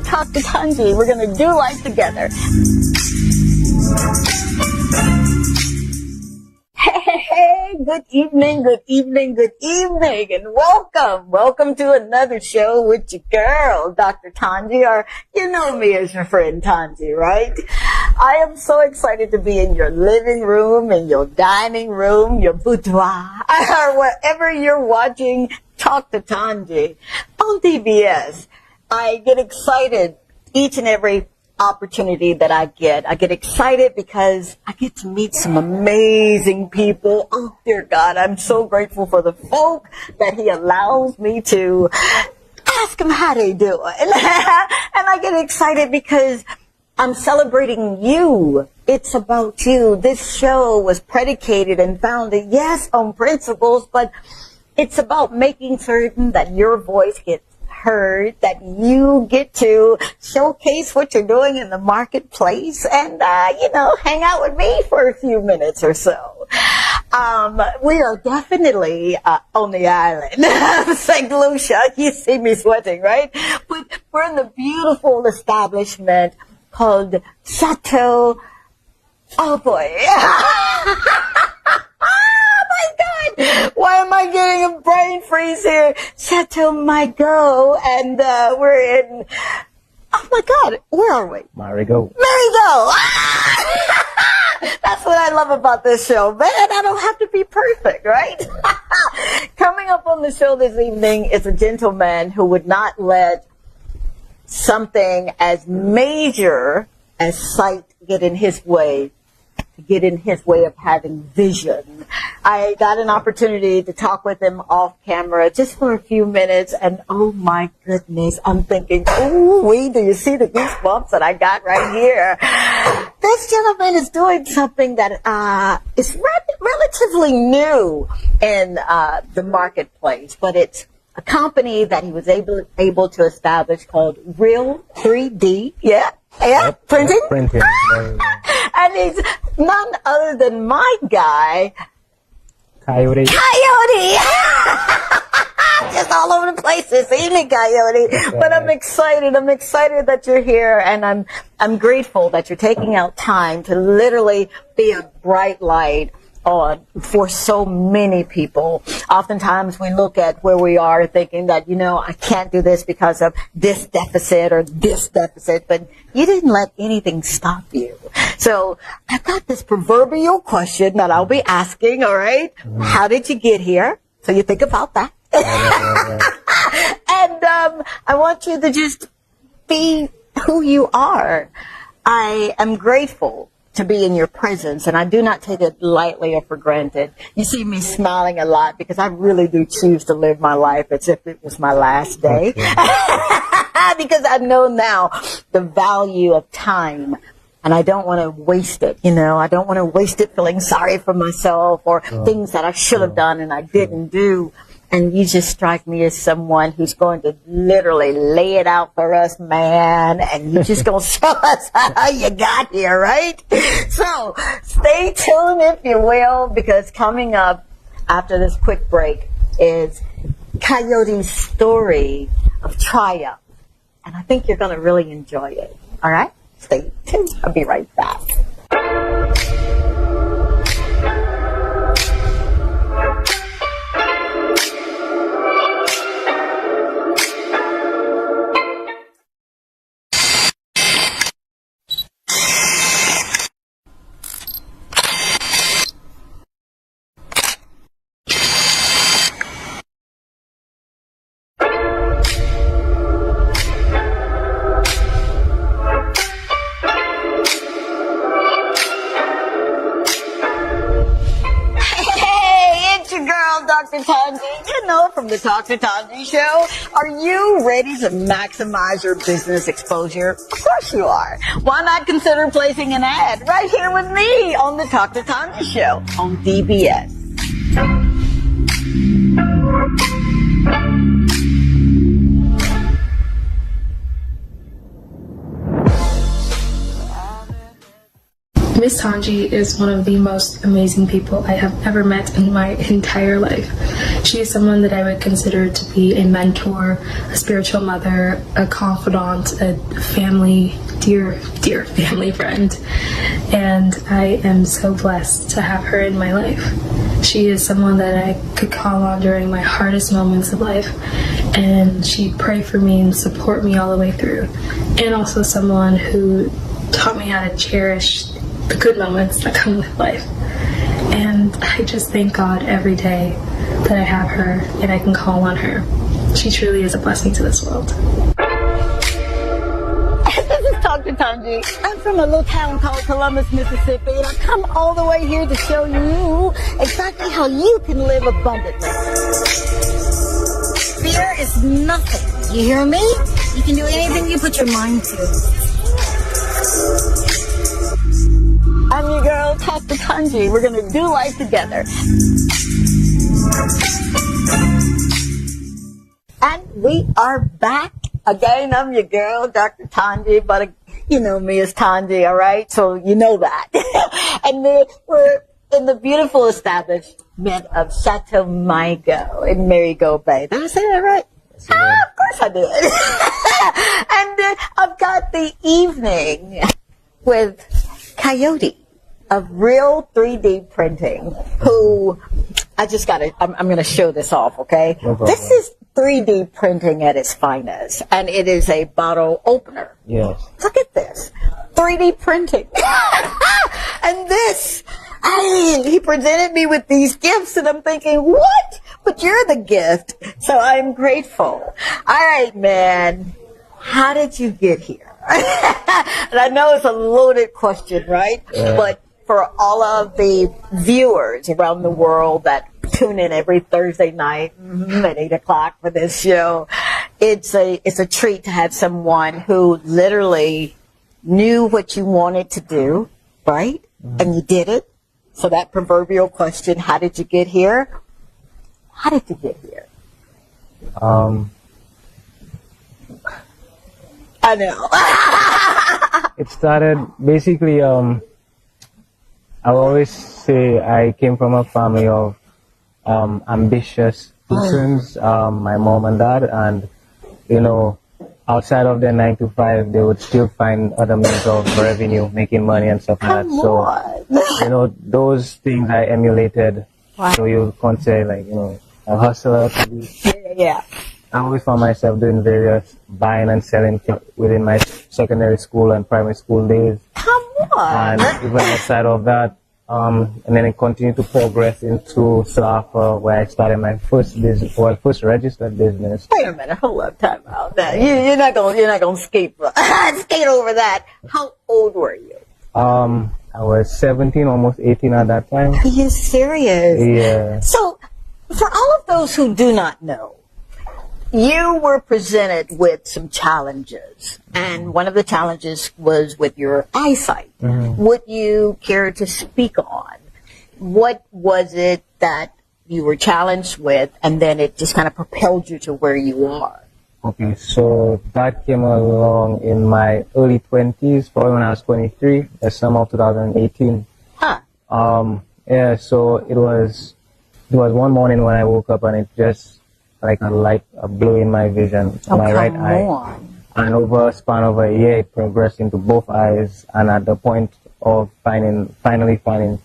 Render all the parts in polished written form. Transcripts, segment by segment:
Talk to Tanji. We're going to do life together. Hey, good evening, and welcome to another show with your girl, Dr. Tanji, or you know me as your friend Tanji, right? I am so excited to be in your living room, in your dining room, your boudoir, or wherever you're watching Talk to Tanji on DBS. I get excited each and every opportunity that I get. I get excited because I get to meet some amazing people. Oh, dear God, I'm so grateful for the folk that He allows me to ask them how they do it. And I get excited because I'm celebrating you. It's about you. This show was predicated and founded, yes, on principles, but it's about making certain that your voice gets heard, that you get to showcase what you're doing in the marketplace and, hang out with me for a few minutes or so. We are definitely on the island of St. Lucia. You see me sweating, right? But we're in the beautiful establishment called Chateau. Oh, boy. Why am I getting a brain freeze here? Chateau Margaux, and we're in, oh my God, where are we? Marigot. That's what I love about this show, man. I don't have to be perfect, right? Coming up on the show this evening is a gentleman who would not let something as major as sight get in his way of having vision. I got an opportunity to talk with him off camera just for a few minutes, and oh my goodness, I'm thinking, ooh, do you see the goosebumps that I got right here? This gentleman is doing something that is relatively new in the marketplace, but it's a company that he was able to establish called Real 3D. Yeah, printing. And he's none other than my guy, Kayode. Just all over the place this evening, Kayode. But I'm excited. I'm excited that you're here, and I'm grateful that you're taking out time to literally be a bright light on for so many people. Oftentimes we look at where we are thinking that, I can't do this because of this deficit or this deficit, but you didn't let anything stop you. So I've got this proverbial question that I'll be asking, all right? Mm-hmm. How did you get here? So you think about that. And I want you to just be who you are. I am grateful to be in your presence, and I do not take it lightly or for granted. You see me smiling a lot because I really do choose to live my life as if it was my last day. Because I know now the value of time, and I don't want to waste it. I don't want to waste it feeling sorry for myself or things that I should have done and I didn't do. And you just strike me as someone who's going to literally lay it out for us, man. And you're just going to show us how you got here, right? So stay tuned, if you will, because coming up after this quick break is Kayode's story of triumph. And I think you're going to really enjoy it. All right? Stay tuned. I'll be right back. Dr. Tanji, from the Talk to Tanji show. Are you ready to maximize your business exposure? Of course you are. Why not consider placing an ad right here with me on the Talk to Tanji show on DBS? Miss Tanji is one of the most amazing people I have ever met in my entire life. She is someone that I would consider to be a mentor, a spiritual mother, a confidant, a family, dear family friend. And I am so blessed to have her in my life. She is someone that I could call on during my hardest moments of life, and she'd pray for me and support me all the way through. And also someone who taught me how to cherish the good moments that come with life. And I just thank God every day that I have her and I can call on her. She truly is a blessing to this world. This is Dr. Tanji. I'm from a little town called Columbus, Mississippi, and I come all the way here to show you exactly how you can live abundantly. Fear is nothing. You hear me? You can do anything you put your mind to. I'm your girl, Dr. Tanji. We're going to do life together. And we are back. Again, I'm your girl, Dr. Tanji, but you know me as Tanji, all right? So you know that. And we're in the beautiful establishment of Chateau Maigo in Marigot Bay. Did I say that right? Of course I did. And I've got the evening with Kayode of Real 3D Printing, who I'm going to show this off, okay? No problem. This is 3D printing at its finest, and it is a bottle opener. Yes. Look at this. 3D printing. And this, he presented me with these gifts, and I'm thinking, what? But you're the gift. So I'm grateful. All right, man. How did you get here? And I know it's a loaded question, right? Yeah. But for all of the viewers around the world that tune in every Thursday night at 8 o'clock for this show, it's a treat to have someone who literally knew what you wanted to do, right? Mm-hmm. And you did it. So that proverbial question, how did you get here? How did you get here? I know. It started basically, I always say I came from a family of ambitious persons, my mom and dad, and you know, outside of their 9 to 5, they would still find other means of revenue, making money and stuff like that. So, you know, those things I emulated. Wow. So you can't say like, you know, a hustler. Yeah. I always found myself doing various buying and selling within my secondary school and primary school days. Come on. And even outside of that, and then I continued to progress into Slafa, where I started my first business, first registered business. Wait a minute, hold up, time out. Now, you're not gonna skate over that. How old were you? I was 17, almost 18 at that time. Are you serious? Yeah. So, for all of those who do not know, you were presented with some challenges, and one of the challenges was with your eyesight. Mm-hmm. Would you care to speak on what was it that you were challenged with, and then it just kind of propelled you to where you are? Okay, so that came along in my early 20s, probably when I was 23, the summer of 2018. Huh. Yeah, so it was one morning when I woke up and it just like a light blew in my vision, my right eye. And over a span of a year, it progressed into both eyes. And at the point of finally finding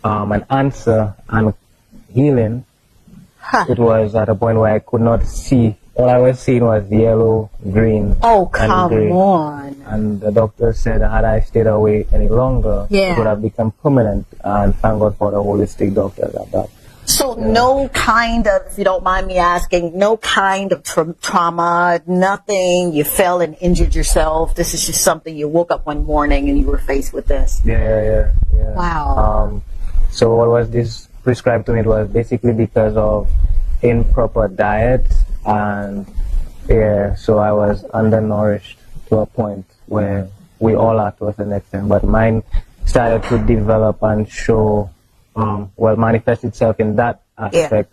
an answer and healing, it was at a point where I could not see. All I was seeing was yellow, green, and gray. On. And the doctor said had I stayed away any longer, it would have become permanent. And thank God for the holistic doctors at that. So no kind of, if you don't mind me asking, no kind of trauma, nothing, you fell and injured yourself. This is just something you woke up one morning and you were faced with this. Yeah. Wow. So what was this prescribed to me? It was basically because of improper diet, and so I was undernourished to a point where we all are to a certain extent, but mine started to develop and show manifest itself in that aspect,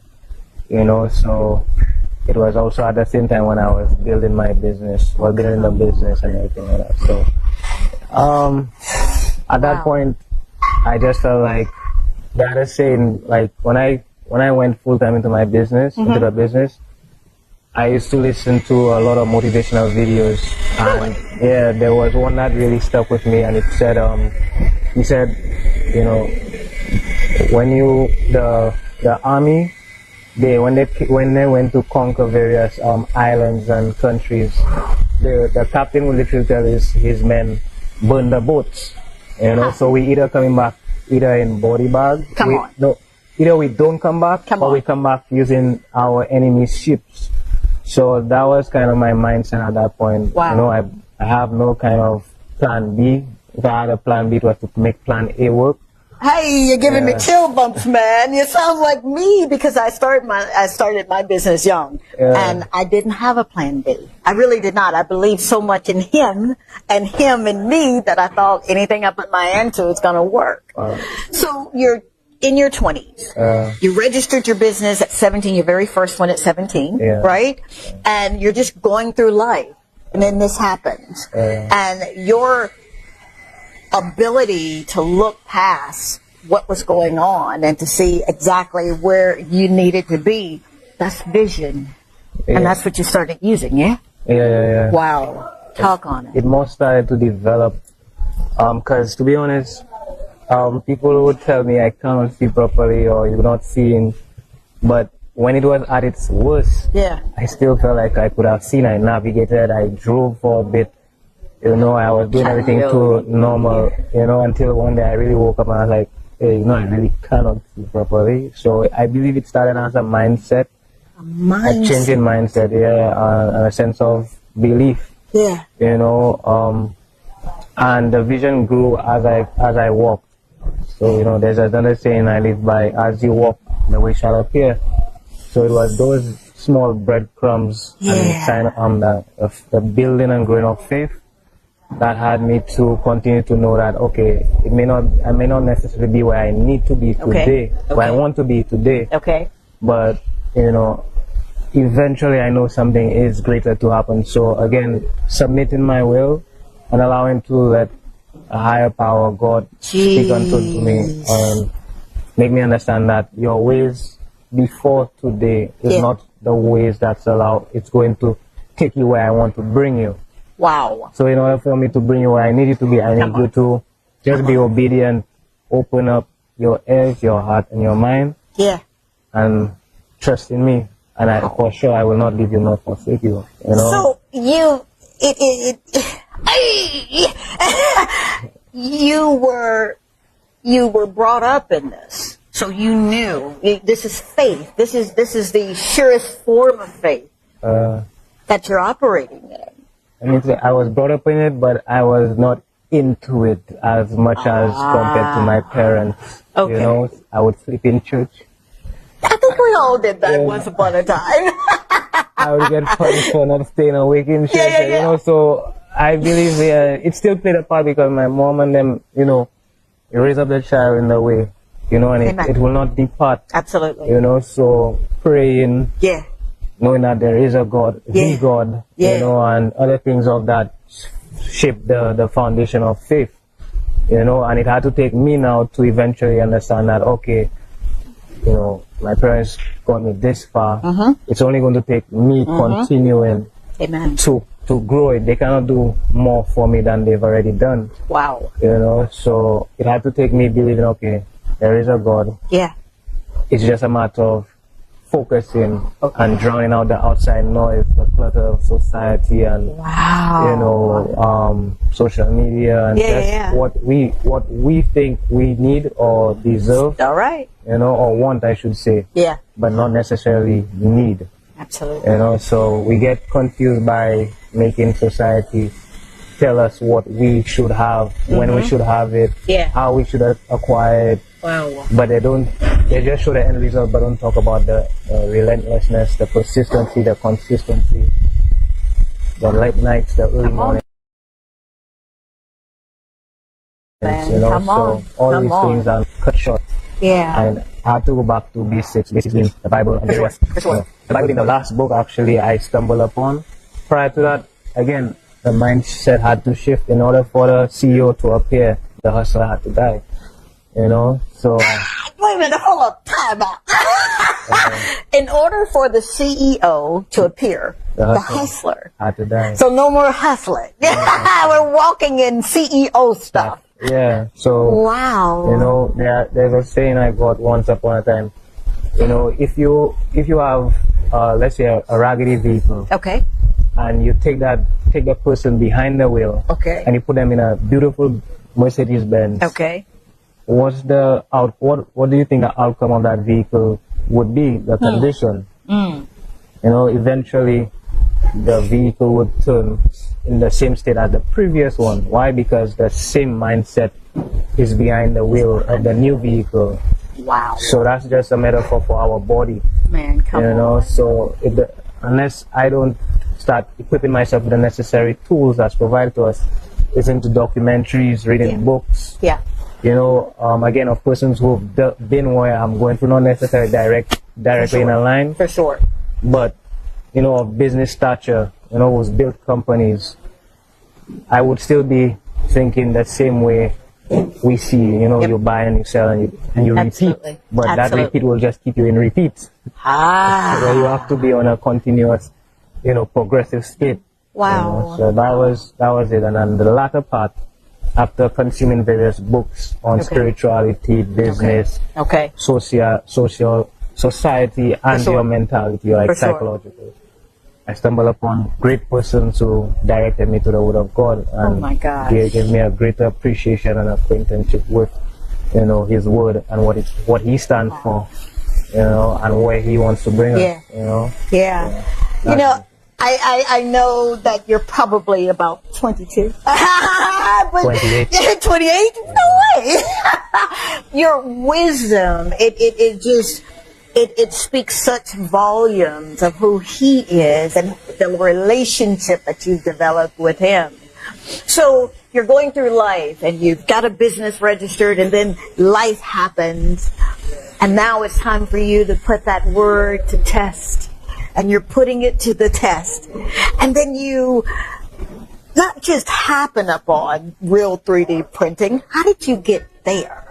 you know. So it was also at the same time when I was building my business, building the business and everything like that. So at that point, I just felt like that is saying, like when I went full time into my business, into the business, I used to listen to a lot of motivational videos, and yeah, there was one that really stuck with me, and it said, he said, you know, when you the army, when they went to conquer various islands and countries, the captain would literally tell his men, burn the boats, you know. So we either coming back either in body bag, either we don't come back, or we come back using our enemy's ships. So that was kind of my mindset at that point. Wow. You know, I have no kind of plan B. If I had a plan B, it was to make plan A work. Hey, you're giving me chill bumps, man. You sound like me, because I started my business young, and I didn't have a plan B. I really did not. I believed so much in him and him in me that I thought anything I put my hand to is going to work. So you're in your 20s. You registered your business at 17, your very first one at 17, right? And you're just going through life, and then this happens. And your ability to look past what was going on and to see exactly where you needed to be, that's vision. And that's what you started using, yeah? Yeah. Wow. Talk on it. It more started to develop, because to be honest, people would tell me I cannot see properly or you're not seeing, but when it was at its worst, I still felt like I could have seen. I navigated, I drove for a bit, you know, I was doing everything too normal, you know, until one day I really woke up and I was like, hey, you know, I really cannot see properly. So I believe it started as a mindset, a changing mindset, and a sense of belief, you know, and the vision grew as I walked. So, you know, there's another saying I live by, as you walk, the way shall appear. So it was those small breadcrumbs and kind of the building and growing of faith that had me to continue to know that, okay, I may not necessarily be where I need to be today, where I want to be today. But, you know, eventually I know something is greater to happen. So again, submitting my will and allowing to let a higher power, God, speak unto me and make me understand that your ways before today is not the ways that's allowed. It's going to take you where I want to bring you. Wow. So in order for me to bring you where I need you to be, I need you to just be obedient, open up your ears, your heart, and your mind. And trust in me. And for sure, I will not leave you nor forsake you. You know? So you were brought up in this. So you knew this is faith. This is the surest form of faith that you're operating in. I mean, I was brought up in it, but I was not into it as much as compared to my parents. You know, I would sleep in church. I think we all did that once upon a time. I would get punished for not staying awake in church, you know, so I believe it still played a part because my mom and them, you know, raise up the child in the way, you know, and it will not depart. Absolutely. You know, so praying. Knowing that there is a God, the God, you know, and other things of that shape the foundation of faith, you know, and it had to take me now to eventually understand that, okay, you know, my parents got me this far. It's only going to take me continuing to grow it. They cannot do more for me than they've already done. Wow. You know, so it had to take me believing, okay, there is a God. It's just a matter of focusing and drowning out the outside noise, the clutter of society and you know, social media and just what we think we need or deserve. You know, or want, I should say. But not necessarily need. Absolutely. You know, so we get confused by making society tell us what we should have, when we should have it, how we should acquire it. But they just show the end result, but don't talk about the relentlessness, the persistency, the consistency, the late nights, the early mornings. You know, so all these things are cut short. And I had to go back to basics, basically the Bible and the rest. The Bible in the last book actually I stumbled upon. Prior to that, again, the mindset had to shift in order for the CEO to appear. The hustler had to die. you know. So wait a minute, hold up, time out. In order for the CEO to appear, the hustler had to die. So no more hustling. We're walking in CEO stuff. Yeah. So wow. You know, there's a saying I got once upon a time. You know, if you have let's say a raggedy vehicle. Okay. And you take the person behind the wheel. Okay. And you put them in a beautiful Mercedes Benz. Okay. What do you think the outcome of that vehicle would be? The condition. You know, eventually the vehicle would turn in the same state as the previous one. Why? Because the same mindset is behind the wheel of the new vehicle. Wow. So that's just a metaphor for our body. Man, come on. You know, so unless I don't start equipping myself with the necessary tools that's provided to us, listening to documentaries, reading books. Yeah. You know, again, of persons who've been where I'm going through, not necessarily directly in a line. For sure. But, you know, of business stature, you know, who's built companies, I would still be thinking the same way we see, you know, you buy and you sell and you repeat. But that repeat will just keep you in repeat. So you have to be on a continuous, you know, progressive state. Wow. You know? So that was it. And then the latter part, after consuming various books on spirituality, business, social, society, and your mentality, like psychological, I stumbled upon great persons who directed me to the Word of God, and they gave me a greater appreciation and acquaintanceship with, you know, His Word and what He stands for, you know, and where He wants to bring us, you know. Yeah. You know, I know that you're probably about 22. But 28. 28? No way. Your wisdom, it speaks such volumes of who He is and the relationship that you've developed with Him. So you're going through life and you've got a business registered, and then life happens, and now it's time for you to put that word to test. And you're putting it to the test. And then you not just happen upon real 3D printing. How did you get there?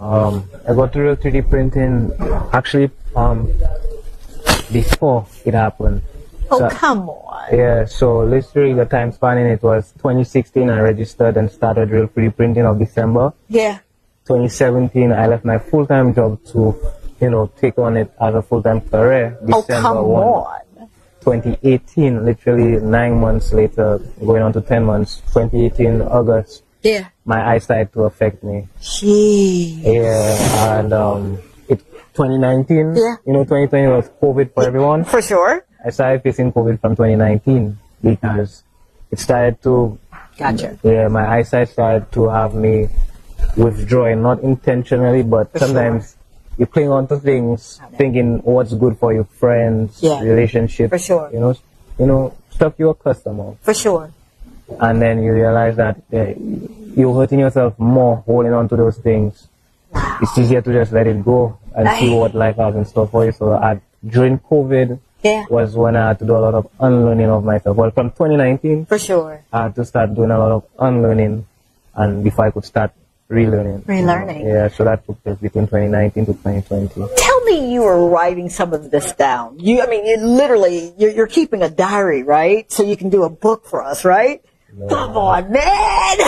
I got to real 3D printing actually before it happened. Oh, so, come on. Yeah, so literally the time spanning it was 2016 I registered and started real 3D printing of December. Yeah. 2017 I left my full-time job to, you know, take on it as a full-time career. December 2018, literally 9 months later, going on to 10 months, 2018 August. Yeah. My eyes started to affect me. Jeez. Yeah, and 2019, you know, 2020 was COVID for everyone. For sure. I started facing COVID from 2019 because it started to... Gotcha. Yeah, my eyesight started to have me withdrawing, not intentionally, but sometimes... You cling on to things, thinking what's good for your friends, relationships. For sure. You know, stuff you're accustomed of. For sure. And then you realize that you're hurting yourself more holding on to those things. Wow. It's easier to just let it go and see what life has in store for you. So during COVID was when I had to do a lot of unlearning of myself. Well, from 2019, for sure, I had to start doing a lot of unlearning, and before I could start relearning. Yeah, so that took place between 2019 to 2020. Tell me you were writing some of this down. You're keeping a diary, right? So you can do a book for us, right? No. Come on, man!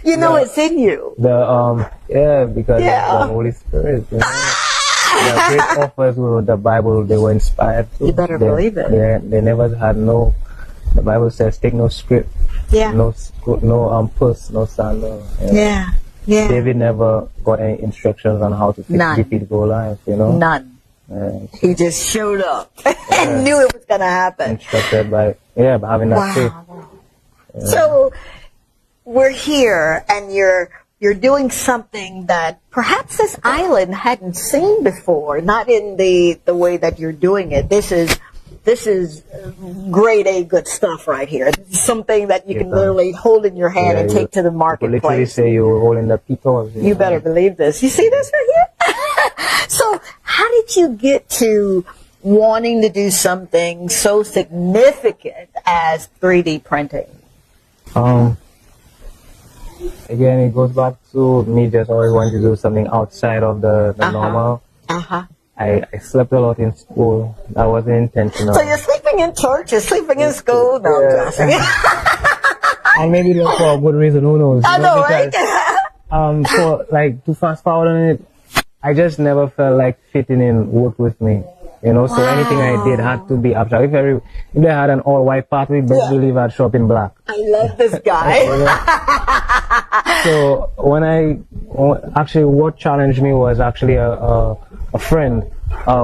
You know it's in you. Because of the Holy Spirit. You know? The great authors who wrote the Bible, they were inspired too. You better believe it. They never had the Bible says, take no script. Yeah. No purse, no sandal. Yeah. David never got any instructions on how to defeat Goliath, you know? None. He just showed up and knew it was going to happen. Instructed by having that faith. Yeah. So we're here, and you're doing something that perhaps this island hadn't seen before. Not in the way that you're doing it. This is grade A good stuff right here. This is something that you can literally hold in your hand and take to the marketplace. Literally say you're holding the people. You better believe this. You see this right here? So how did you get to wanting to do something so significant as 3D printing? again, it goes back to me just always wanting to do something outside of the normal. I slept a lot in school. That wasn't intentional. So you're sleeping in church, you're sleeping in school. No, I'm joking. And maybe that's for a good reason, who knows? I know, right? So like to fast forward on it, I just never felt like fitting in worked with me. You know, so anything I did had to be abstract. If they had an all-white party, best believe I'd show up in black. I love this guy. So actually what challenged me was actually a friend, a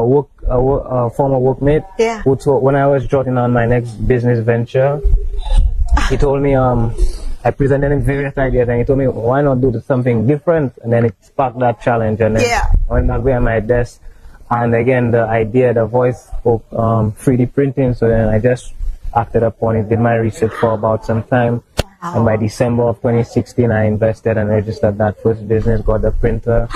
former workmate, who told, when I was jotting on my next business venture, he told me, I presented him various ideas, and he told me, why not do something different? And then it sparked that challenge, and then I went back behind my desk, and again, the voice spoke 3D printing, so then I just acted upon it, did my research for about some time, and by December of 2016, I invested and registered that first business, got the printer,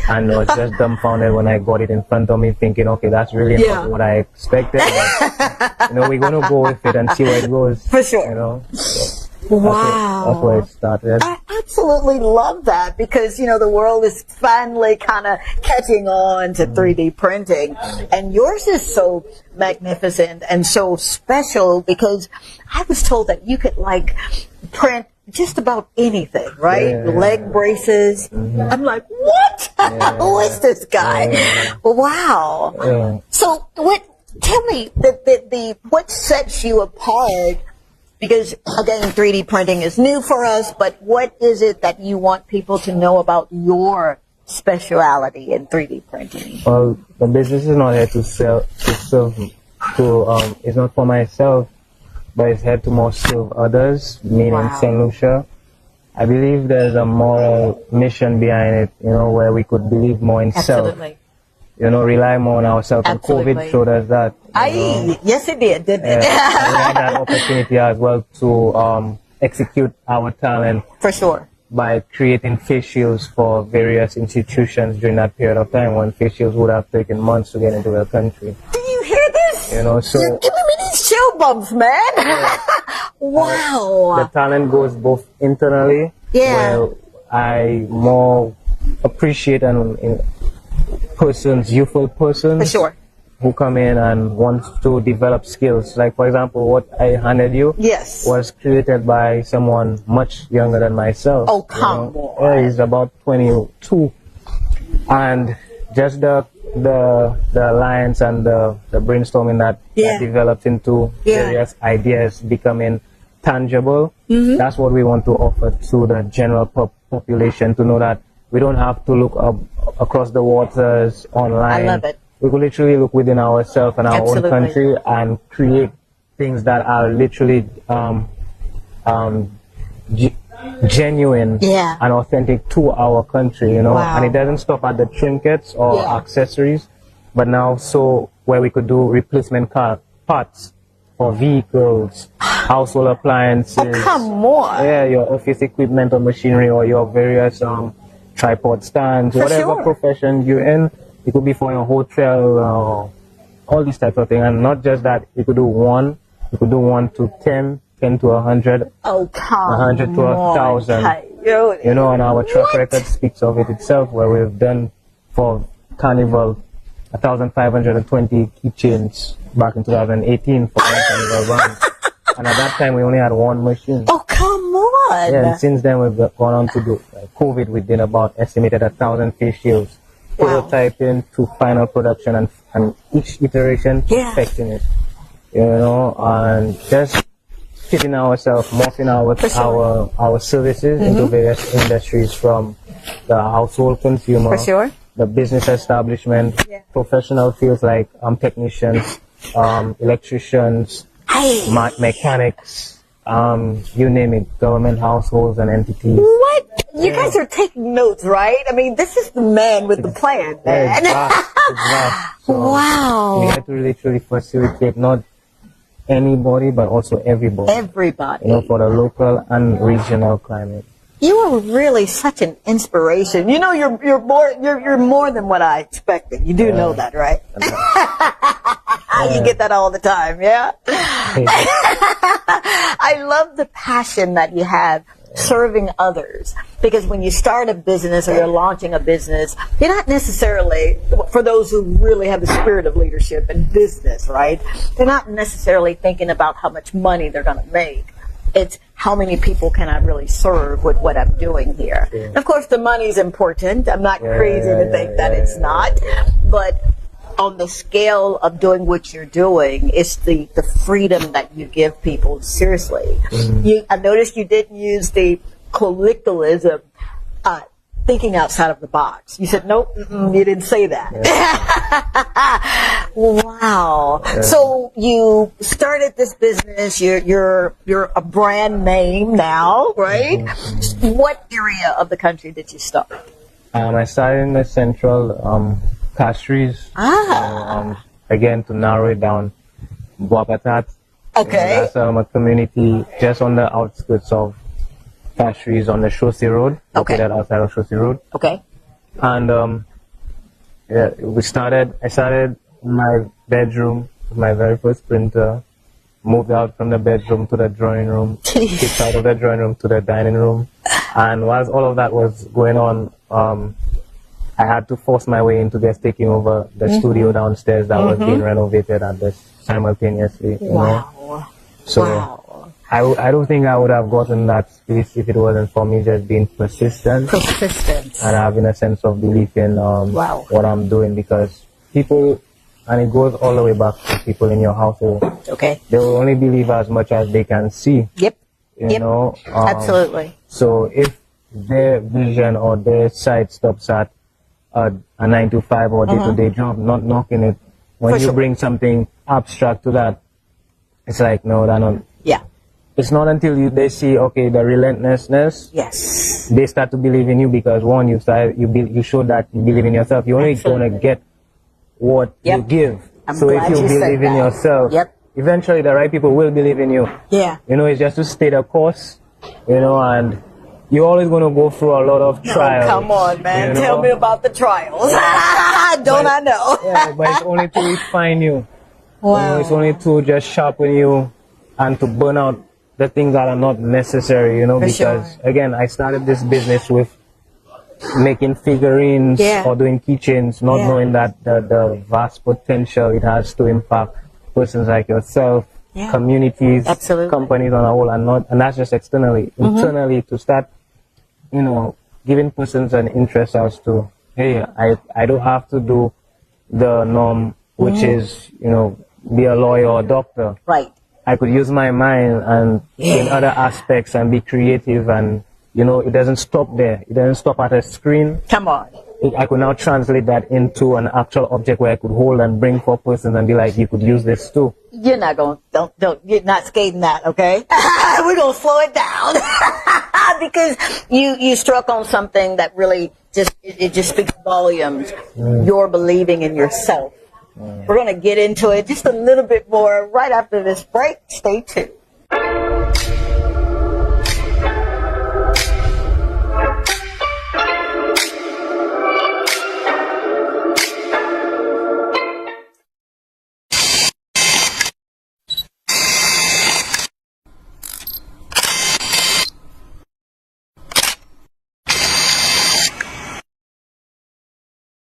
and I was just dumbfounded when I got it in front of me, thinking, okay, that's really not what I expected. But, you know, we're going to go with it and see where it goes. For sure. You know? So wow. That's where it started. I absolutely love that because, you know, the world is finally kind of catching on to 3D printing. And yours is so magnificent and so special because I was told that you could, like, print just about anything, right? Leg braces. I'm like, what? Who is this guy? Wow. So tell me what sets you apart? Because again, 3D printing is new for us, but what is it that you want people to know about your speciality in 3D printing? Well, the business is not here to serve, it's not for myself, but it's here to more serve others, meaning St. Lucia. I believe there's a moral mission behind it, you know, where we could believe more in self. You know, rely more on ourselves. And COVID showed us that. Yes, it did, didn't it? We had that opportunity as well to execute our talent. For sure. By creating face shields for various institutions during that period of time when face shields would have taken months to get into the country. Do you hear this? You know, so you're giving me these chill bumps, man. Wow. The talent goes both internally, where I more appreciate youthful persons, for sure, who come in and want to develop skills. Like, for example, what I handed you was created by someone much younger than myself. Oh, come on. He's about 22. And just the alliance and the brainstorming that developed into various ideas becoming tangible, that's what we want to offer to the general population, to know that we don't have to look up across the waters online. I love it. We could literally look within ourselves and our own country and create things that are literally genuine and authentic to our country, you know. And it doesn't stop at the trinkets or accessories, but now where we could do replacement parts for vehicles, household appliances. Oh, come on. Yeah, your office equipment or machinery or your various tripod stands, whatever profession you're in. It could be for your hotel, all these types of things. And not just that, you could do 1, you could do 1 to 10, 10 to 100, oh, come 100 to 1,000. You know, and our track record speaks of it itself, where we've done for Carnival 1,520 keychains back in 2018 for one Carnival run. And at that time, we only had 1 machine. Oh, come on! Yeah, and since then, we've gone on to do COVID. We did about estimated 1,000 face shields. Prototyping to final production and each iteration perfecting it, you know, and just fitting ourselves, morphing our services into various industries, from the household consumer, the business establishment, professional fields like technicians, electricians, mechanics, you name it, government households and entities. What? You guys are taking notes, right? I mean, this is the man with the plan, man. So wow. We have to literally facilitate not anybody, but also everybody. Everybody. You know, for the local and regional climate. You are really such an inspiration. You know, you're more than what I expected. You do know that, right? You get that all the time, yeah? I love the passion that you have serving others. Because when you start a business or you're launching a business, you're not necessarily, for those who really have the spirit of leadership and business, right? They're not necessarily thinking about how much money they're going to make. It's how many people can I really serve with what I'm doing here. Yeah. And of course, the money's important. I'm not crazy to think that it's not. But on the scale of doing what you're doing, it's the freedom that you give people. Seriously. I noticed you didn't use the colloquialism, thinking outside of the box. You said, nope, you didn't say that. Yeah. Wow. Yeah. So you started this business. You're a brand name now, right? What area of the country did you start? I started in the central Castries. Again, to narrow it down, Boapatat. Okay. That's a community just on the outskirts of Castries on the Chaussee Road. Okay. Located outside of Chaussee Road. Okay. And I started in my bedroom with my very first printer. Moved out from the bedroom to the drawing room. Kicked out of the drawing room to the dining room. And whilst all of that was going on, I had to force my way into just taking over the studio downstairs that was being renovated at this simultaneously. You know? So I don't think I would have gotten that space if it wasn't for me just being persistent. And having a sense of belief in what I'm doing, because people, and it goes all the way back to people in your household. Okay. They will only believe as much as they can see. Yep. You know? Absolutely. So if their vision or their sight stops at a 9-to-5 or day-to-day job, not knocking it, when you bring something abstract to that, it's like, no, that not. Yeah. It's not until they see, okay, the relentlessness. Yes. They start to believe in you, because one, you show that you believe in yourself. You're only going to get what you give. So if you believe in yourself, eventually the right people will believe in you. Yeah. You know, it's just to stay the course, you know, and you're always going to go through a lot of trials. Come on, man. You know? Tell me about the trials. Don't I know? Yeah, but it's only to refine you. Wow. You know, it's only to just sharpen you and to burn out the things that are not necessary, you know, because, again, I started this business with making figurines or doing keychains, not knowing that the vast potential it has to impact persons like yourself, communities, companies on a whole, and that's just externally. Internally, to start, you know, giving persons an interest as to, hey, I don't have to do the norm, which is, you know, be a lawyer or a doctor. Right. I could use my mind and in other aspects and be creative, and, you know, it doesn't stop there. It doesn't stop at a screen. Come on. I could now translate that into an actual object where I could hold and bring for persons and be like, you could use this too. You're not going, you're not skating that, okay? We're going to slow it down. Because you struck on something that really it just speaks volumes. You're believing in yourself. We're going to get into it just a little bit more right after this break. Stay tuned.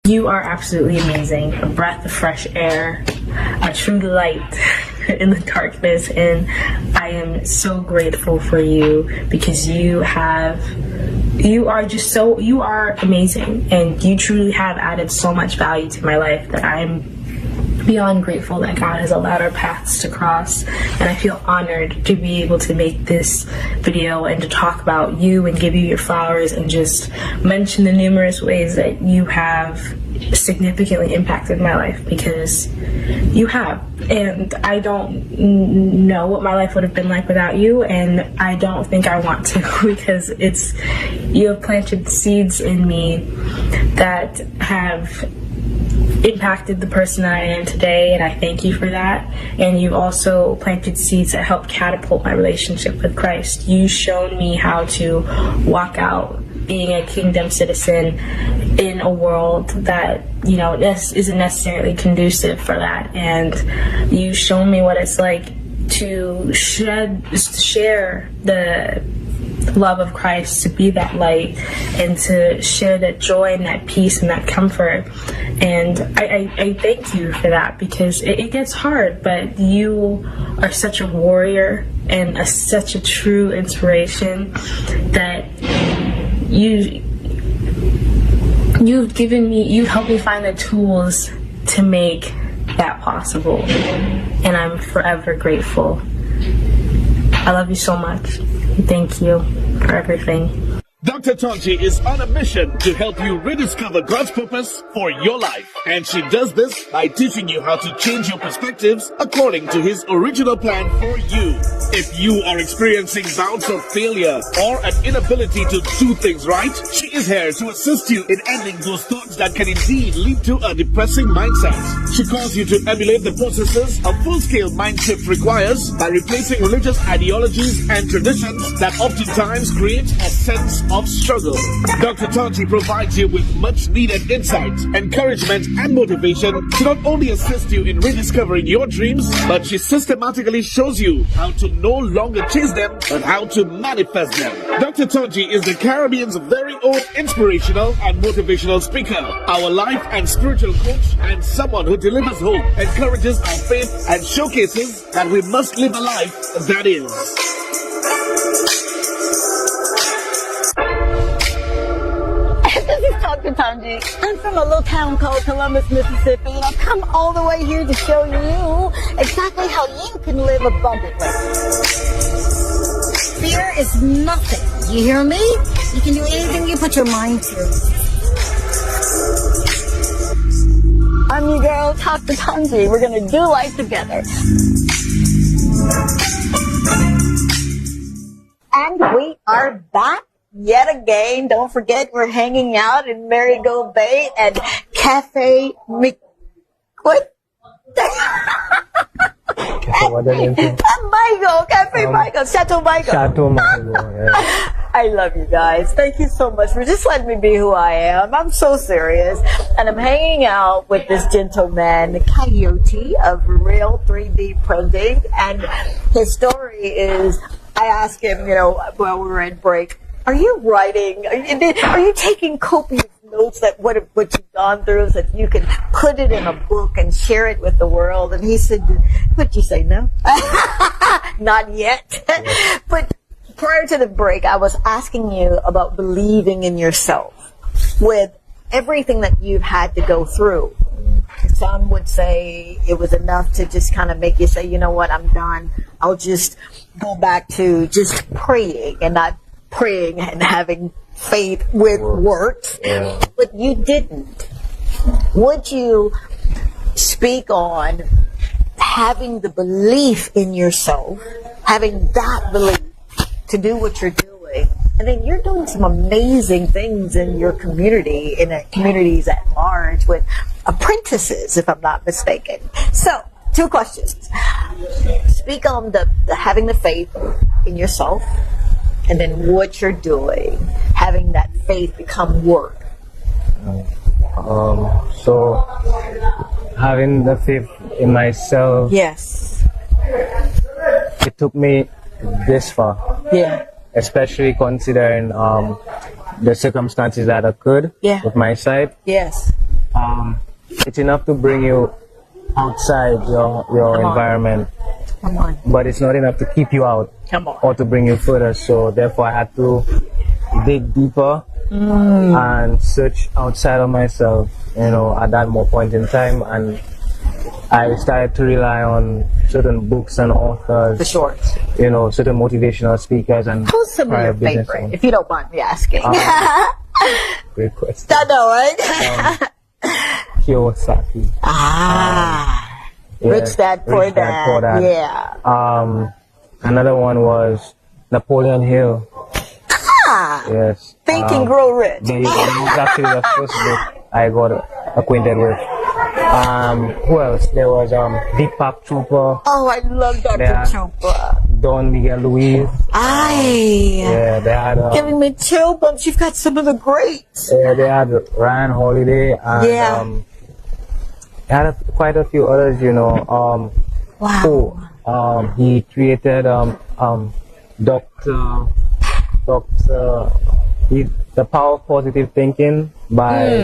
You are absolutely amazing, a breath of fresh air, a true light in the darkness, and I am so grateful for you, because you are amazing, and you truly have added so much value to my life that I'm beyond grateful that God has allowed our paths to cross, and I feel honored to be able to make this video and to talk about you and give you your flowers and just mention the numerous ways that you have significantly impacted my life, because you have, and I don't know what my life would have been like without you, and I don't think I want to, because you have planted seeds in me that have impacted the person that I am today, and I thank you for that. And you've also planted seeds that help catapult my relationship with Christ. You've shown me how to walk out being a kingdom citizen in a world that, you know, isn't necessarily conducive for that. And you've shown me what it's like to share the love of Christ, to be that light, and to share that joy and that peace and that comfort. And I thank you for that, because it gets hard, but you are such a warrior and such a true inspiration that you've helped me find the tools to make that possible. And I'm forever grateful. I love you so much. Thank you for everything. Dr. Tonji is on a mission to help you rediscover God's purpose for your life. And she does this by teaching you how to change your perspectives according to His original plan for you. If you are experiencing bouts of failure or an inability to do things right, she is here to assist you in ending those thoughts that can indeed lead to a depressing mindset. She calls you to emulate the processes a full-scale mind shift requires by replacing religious ideologies and traditions that oftentimes create a sense of struggle. Dr. Tonji provides you with much needed insight, encouragement, and motivation to not only assist you in rediscovering your dreams, but she systematically shows you how to no longer chase them, but how to manifest them. Dr. Tonji is the Caribbean's very own inspirational and motivational speaker, our life and spiritual coach, and someone who delivers hope, encourages our faith, and showcases that we must live a life that is. This is Dr. Tonji. I'm from a little town called Columbus, Mississippi, and I've come all the way here to show you exactly how you can live abundantly. Fear is nothing. You hear me? You can do anything you put your mind to. I'm your girl, Dr. Tonji. We're going to do life together. And we are back yet again. Don't forget, we're hanging out in Marigold Bay and Cafe what? Cafe Michael, Chateau Michael. Chateau Michael, yeah. I love you guys. Thank you so much for just letting me be who I am. I'm so serious. And I'm hanging out with this gentleman, Kayode of Real 3D Printing. And his story is, I asked him, while we were in break, are you writing? Are you taking copious notes that what you've gone through so that you can put it in a book and share it with the world? And he said, "What'd you say? No, not yet." But prior to the break, I was asking you about believing in yourself with everything that you've had to go through. Some would say it was enough to just kind of make you say, you know what, I'm done. I'll just go back to just praying and not praying and having faith with works. Yeah. But you didn't. Would you speak on having the belief in yourself, having that belief to do what you're doing, and then you're doing some amazing things in your community, in communities at large with apprentices, if I'm not mistaken. So, 2 questions. Speak on the having the faith in yourself, and then what you're doing, having that faith become work. So having the faith in myself. Yes. It took me this far. Yeah. Especially considering the circumstances that occurred with my side. Yes. It's enough to bring you outside your environment. Come on. But it's not enough to keep you out. Come on. Or to bring you further. So therefore I had to dig deeper and search outside of myself, at that point in time. And I started to rely on certain books and authors. The shorts. Certain motivational speakers and who's some of your favorite, if you don't mind me asking? Great question. I know, right? Kiyosaki. Rich Dad, Poor Dad. Yeah. Another one was Napoleon Hill. Yes. Think and Grow Rich. That was actually the first book I got acquainted with. Who else? There was Deepak Chopra. Oh, I love Dr. Chopra. Don Miguel Luis. Yeah, they had giving me chill bumps. You've got some of the greats. Yeah, they had Ryan Holiday and they had quite a few others, Wow. He created Dr. Dr. The Power of Positive Thinking by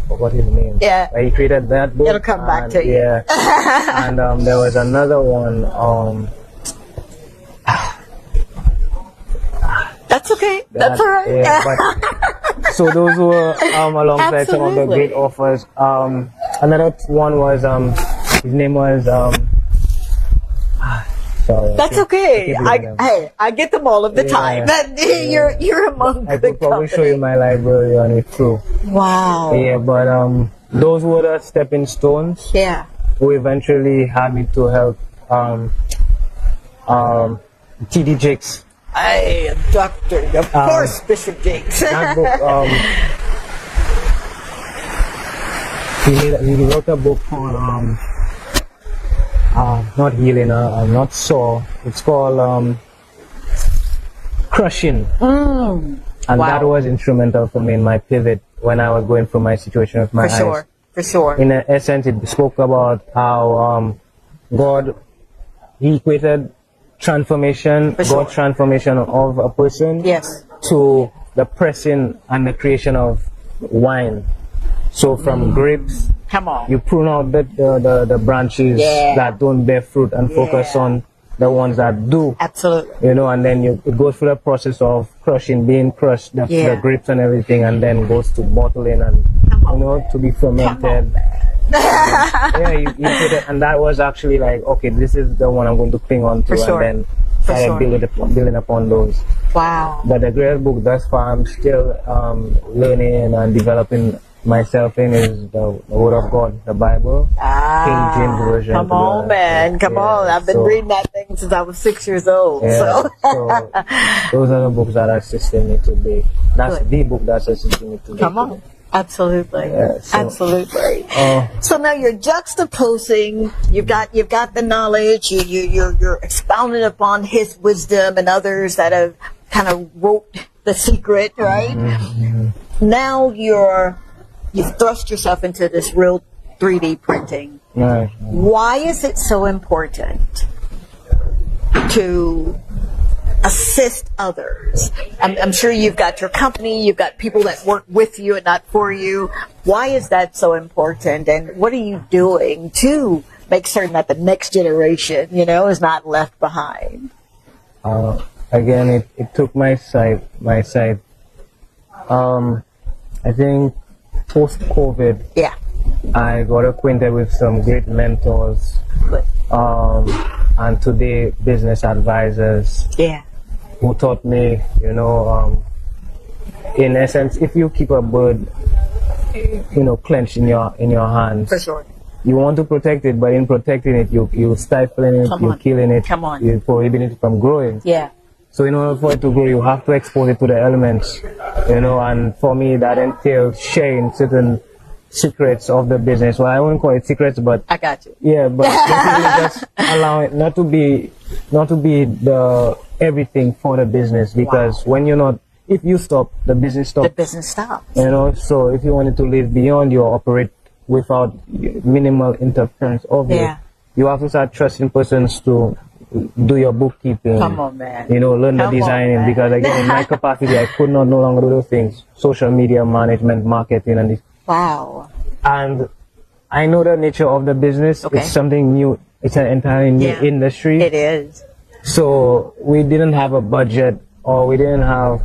what his name? Yeah. He created that book. It'll come back to you. Yeah. And there was another one. That's okay. That's all right. Yeah, but, so those were alongside some of the great authors. Another one was his name was sorry. That's okay. I get them all of the time. You're among I good could probably company. show you my library on it too. Wow. Yeah, but those were the stepping stones. Yeah. Who eventually had me to help T.D. Jakes. Hey, Doctor, of course, Bishop Jakes. That book, he wrote a book called not Healing, not Saw. It's called Crushing. And that was instrumental for me in my pivot when I was going through my situation with my eyes. For sure. In essence, it spoke about how God, he equated transformation, God's transformation of a person to the pressing and the creation of wine. So from grapes, you prune out the branches that don't bear fruit and focus on the ones that do. Absolutely. You know, and then it goes through the process of crushing, being crushed, the grapes and everything, and then goes to bottling and, you know, to be fermented. You put it, and that was actually like, okay, this is the one I'm going to cling on to, and then start building upon those. Wow. But the greatest book thus far, I'm still learning and developing myself in, is the Word of God, the Bible, King James Version. Come on, man. Come on. I've been reading that thing since I was 6 years old. So those are the books that are assisting me today. That's the book that's assisting me today. Come on. Absolutely. Yeah, Absolutely. So now you're juxtaposing, you've got the knowledge, you're expounding upon his wisdom and others that have kind of wrote the secret, right? Now you've thrust yourself into this real 3D printing. Right. Why is it so important to assist others? I'm sure you've got your company, you've got people that work with you and not for you. Why is that so important? And what are you doing to make certain that the next generation, you know, is not left behind? Again, it took my sight. I think post-COVID, I got acquainted with some great mentors. And today, business advisors. Who taught me, you know, in essence, if you keep a bird, you know, clenched in your hands, For sure. you want to protect it, but in protecting it, you're stifling it, you're killing it, you're prohibiting it from growing. So in order for it to grow, you have to expose it to the elements, you know, and for me, that entails sharing certain secrets of the business. Well, I wouldn't call it secrets, but I got you. Yeah, but just allow it not to be the everything for the business, because when you're not, if you stop, the business stops. The business stops. You know, so if you wanted to live beyond your operate without minimal interference of it, you have to start trusting persons to do your bookkeeping. Come on, man. You know, learn the designing, because again, in my capacity, I could not no longer do those things. Social media management, marketing, and this. Wow. And I know the nature of the business. It's something new. It's an entirely new industry. It is. So we didn't have a budget, or we didn't have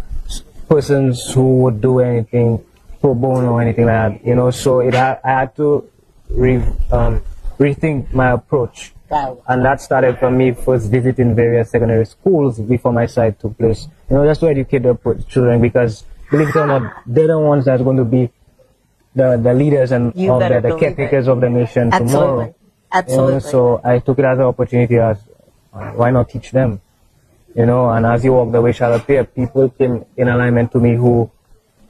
persons who would do anything pro bono or anything like that. You know, so I had to rethink my approach. Wow. And that started from me first visiting various secondary schools before my site took place. You know, just to educate the children, because believe it or not, they're the ones that's going to be the leaders and the caretakers of the nation tomorrow. Absolutely. You know, so I took it as an opportunity as why not teach them? You know, and as you walk the way shall appear, people came in alignment to me who,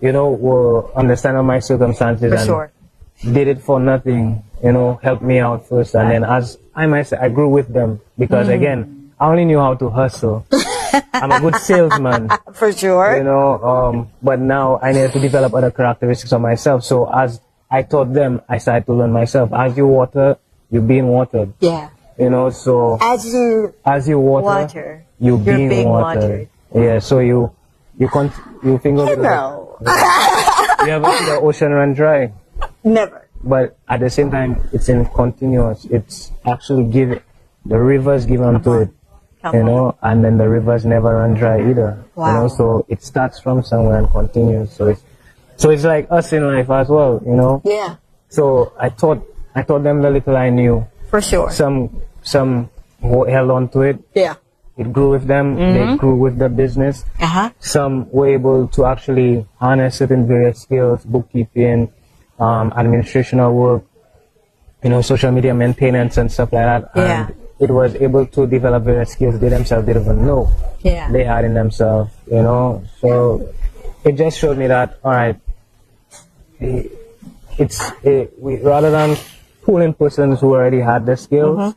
you know, were understanding my circumstances and did it for nothing, you know, helped me out first. And then as I myself, I grew with them, because again, I only knew how to hustle. I'm a good salesman. For sure. You know, but now I needed to develop other characteristics of myself. So as I taught them, I started to learn myself. As you water, you're being watered. Yeah. You know, so as you water, you're being watered. Yeah, so you think of it like, you ever see the ocean run dry? Never. But at the same time, it's in continuous. It's actually the rivers give onto it, you know, and then the rivers never run dry either. Wow. You know, so it starts from somewhere and continues. So it's like us in life as well, you know. Yeah. So I taught them the little I knew. For sure. Some held on to it. Yeah. It grew with them. They grew with the business. Some were able to actually harness certain various skills, bookkeeping, administrational work, you know, social media maintenance and stuff like that. Yeah. And it was able to develop various skills they themselves didn't even know they had in themselves, you know. So it just showed me that, all right, rather than pulling persons who already had the skills,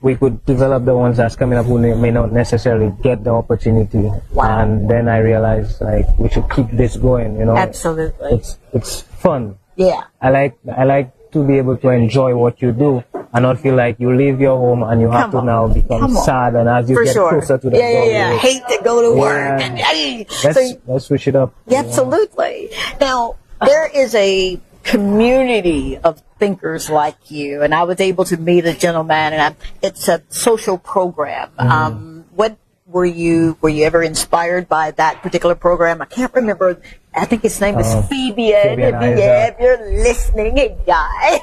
we could develop the ones that's coming up who may not necessarily get the opportunity. Wow. And then I realized, like, we should keep this going, you know. Absolutely. It's fun. Yeah. I like to be able to enjoy what you do and not feel like you leave your home and you have to now become sad, and as you get closer to the goal, hate to go to work. And, let's switch it up. Absolutely. Now, there is a community of thinkers like you, and I was able to meet a gentleman, and it's a social program. What were you ever inspired by that particular program? I can't remember. I think his name is Heeyyy It. If you're listening, hey guy,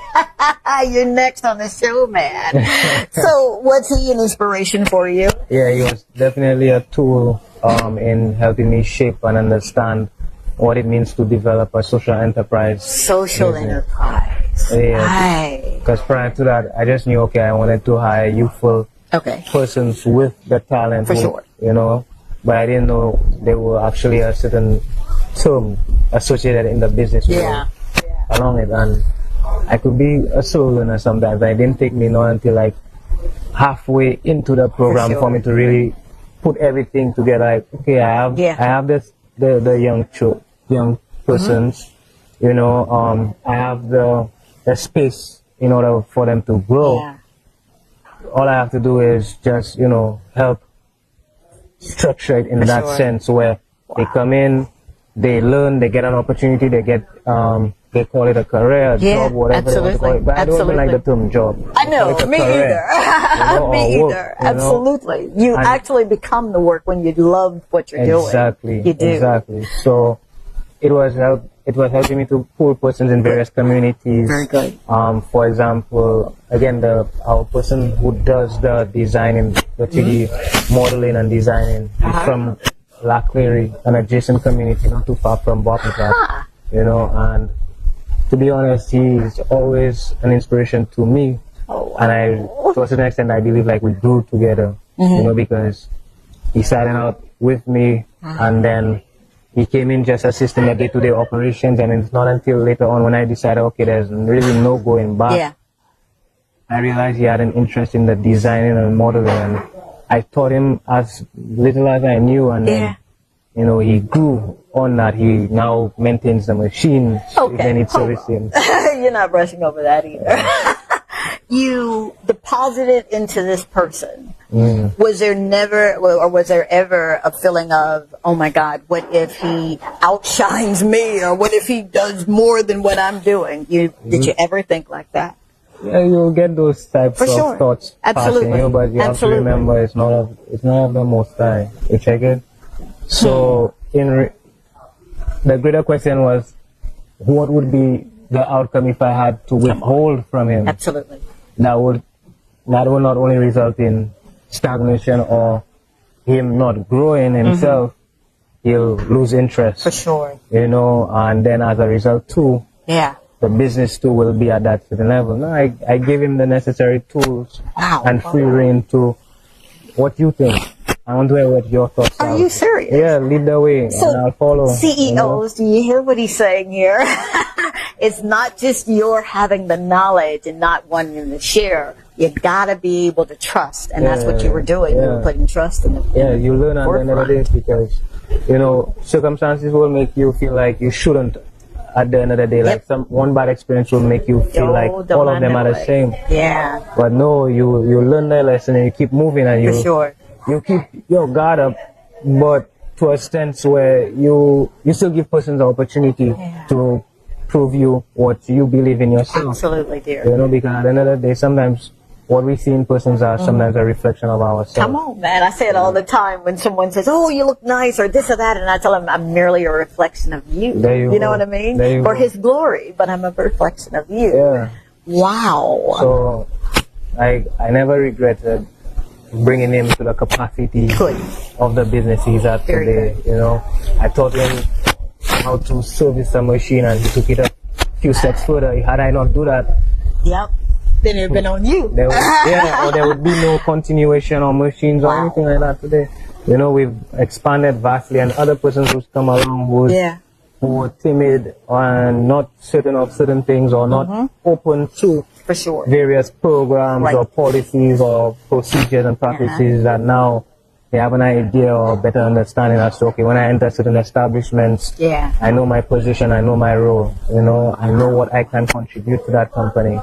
you're next on the show, man. So was he an inspiration for you? Yeah, he was definitely a tool in helping me shape and understand what it means to develop a social enterprise. Social enterprise. Yeah. Because prior to that, I just knew, okay, I wanted to hire youthful persons with the talent. For sure. You know, but I didn't know there were actually a certain term associated in the business world along it. And I could be a slow learner sometimes. It didn't take me not until like halfway into the program for me to really put everything together. Like, okay, I have this, the young persons, you know, I have the space in order for them to grow. All I have to do is just, you know, help structure it in that sense where they come in, they learn, they get an opportunity, they get, they call it a career, a job, whatever they want to call it. But I don't even like the term job. I know, me either. You know, me either. Absolutely. You actually become the work when you love what you're doing. Exactly. You do. Exactly. So it was helping me to pull persons in various communities. Very good. For example, again, our person who does the designing, the 3D modeling and designing is from La Clery, an adjacent community not too far from Bottom. You know, and to be honest, he's always an inspiration to me. And to a certain extent, I believe like we grew together, you know, because he started out with me and then he came in just assisting the day-to-day operations, and it's not until later on when I decided, okay, there's really no going back. I realized he had an interest in the designing and modeling, and I taught him as little as I knew, and then, you know, he grew on that. He now maintains the machine, then it's servicing. You're not brushing over that either. You deposited into this person. Was there never, or was there ever a feeling of, oh my God, what if he outshines me, or what if he does more than what I'm doing? Did you ever think like that? Yeah, you'll get those types of thoughts passing you, but you have to remember it's not of the Most High. You check it. So the greater question was, what would be the outcome if I had to withhold from him? Absolutely. That will not only result in stagnation or him not growing himself, he'll lose interest. For sure. You know, and then as a result too, the business too will be at that certain level. No, I gave him the necessary tools and free rein to what you think. I want to hear what your thoughts are. Are you serious? Yeah, lead the way, so and I'll follow. CEOs, you know? do you hear what he's saying here? It's not just your having the knowledge and not wanting to share. You gotta be able to trust, and that's what you were doing. You were putting trust in it. Yeah, you learn at the end of the day because, you know, circumstances will make you feel like you shouldn't at the end of the day, like one bad experience will make you feel like all of them are the same. Yeah. But no, you learn the lesson and you keep moving and you keep your guard up, but to a extent where you still give persons the opportunity to prove you what you believe in yourself. Absolutely, dear. You know, because at the end of the day, sometimes what we see in persons are sometimes a reflection of ourselves. Come on, man. I say it all the time when someone says, oh, you look nice or this or that, and I tell them I'm merely a reflection of you. You know what I mean? For his glory, but I'm a reflection of you. Yeah. Wow. So I never regretted bringing him to the capacity of the business he's at today. You know, I taught him how to service a machine and he took it a few steps further. Had I not do that, then it would have been on you. Or there would be no continuation on machines or anything like that today. You know, we've expanded vastly, and other persons who's come along who were timid and not certain of certain things or not open to various programs or policies or procedures and practices that now they have an idea or better understanding as to, okay, when I enter certain establishments, I know my position, I know my role, you know, I know what I can contribute to that company,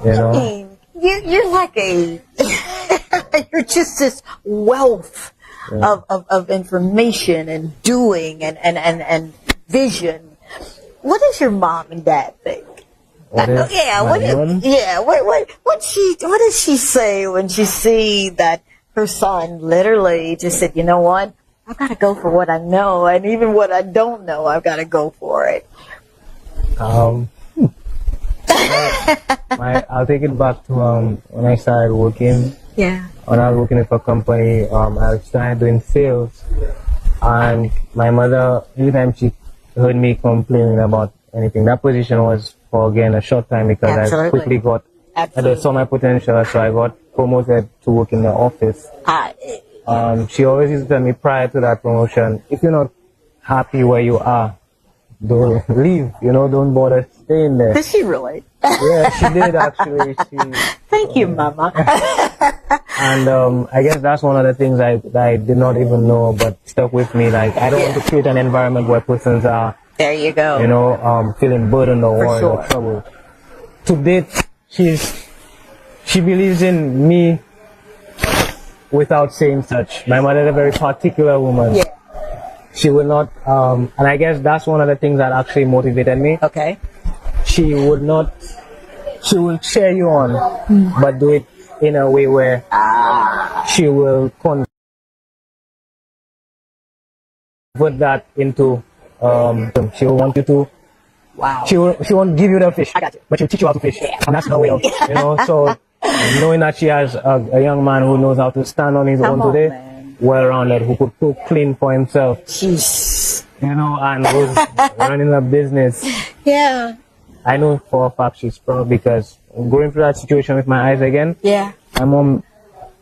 you know. You're like you're just this wealth of information and doing and vision. What does your mom and dad think? What does she say when she see that her son literally just said, you know what, I've got to go for what I know, and even what I don't know, I've got to go for it. I'll take it back to when I started working. When I was working for a company, I started doing sales, and my mother, every time she heard me complaining about anything, that position was for, again, a short time because I quickly got, I saw my potential, so I got promoted to work in the office. She always used to tell me prior to that promotion, if you're not happy where you are, don't leave, you know, don't bother staying there. Did she really? Yeah, she did actually. Thank you, Mama. And I guess that's one of the things I did not even know but stuck with me. Like, I don't want to create an environment where persons are, there you go, you know, feeling burdened or worried or troubled. To date, she believes in me without saying such. My mother is a very particular woman. She will not, and I guess that's one of the things that actually motivated me. She would not, she will cheer you on, but do it in a way where she will convert that into, she will want you to, she won't give you the fish, but she'll teach you how to fish. And that's the way of, you know, so knowing that she has a young man who knows how to stand on his own today, well-rounded, who could cook clean for himself, you know, and who's running a business. I know for a fact she's proud, because going through that situation with my eyes again, my mom,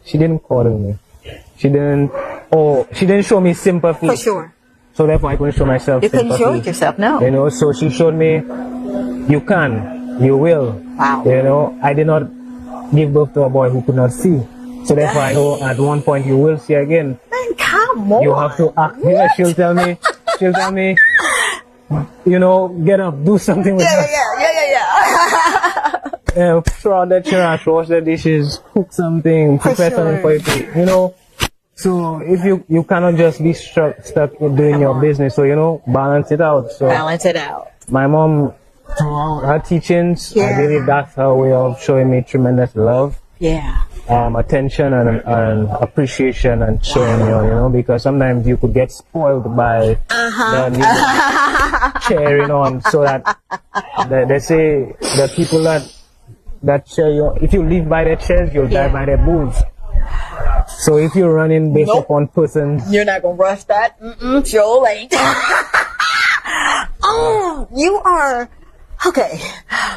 she didn't coddle me. She didn't show me sympathy. For sure. So therefore I couldn't show myself sympathy. You couldn't show it yourself, no. You know, so she showed me, you can, you will. You know, I did not give birth to a boy who could not see. So therefore I know at one point you will see again. Man, come on. You have to act. She'll tell me, you know, get up, do something with her. Throw out the trash, wash the dishes, cook something, prepare something for you to, you know. So if you cannot just be stuck in doing your business, so, you know, balance it out. So balance it out. My mom, through her teachings, I believe that's her way of showing me tremendous love. Attention and appreciation and sharing, you know, because sometimes you could get spoiled by cheering on, so that they say the people that cheer you, if you live by their chairs, you'll die by their boots. So if you're running based upon persons, you're not gonna rush that. Sure ain't. Oh, you are. Okay,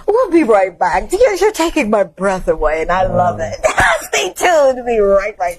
we'll be right back. You're taking my breath away, and I love it. Stay tuned. We'll be right back.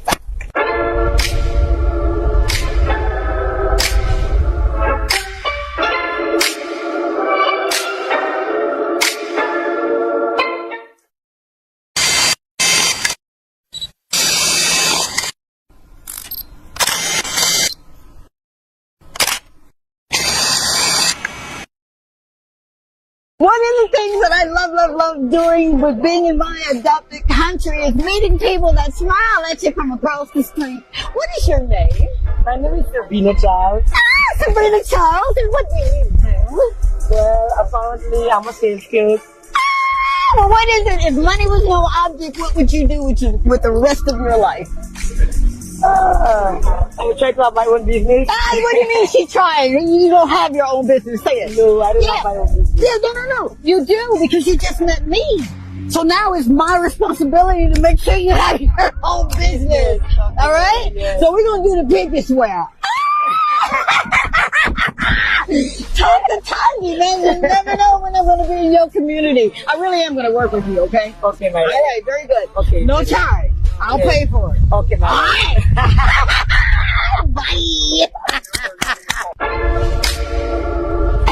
One of the things that I love doing with being in my adopted country is meeting people that smile at you from across the street. What is your name? My name is Sabrina Charles. Sabrina Charles. And what do you do? Well, apparently I'm a sales coach. Well, what is it? If money was no object, what would you do with the rest of your life? I would try to have my own business. What do you mean she's trying? You don't have your own business. Say it. No, I don't have my own business. Yeah, no. You do, because you just met me. So now it's my responsibility to make sure you have your own business. All right? Yes. So we're going to do the pinky swear. Talk to Tanji, man. You never know when I'm going to be in your community. I really am going to work with you, okay? Okay, my All right, very good. Okay. No charge. I'll pay for it. Okay, my All right. Bye.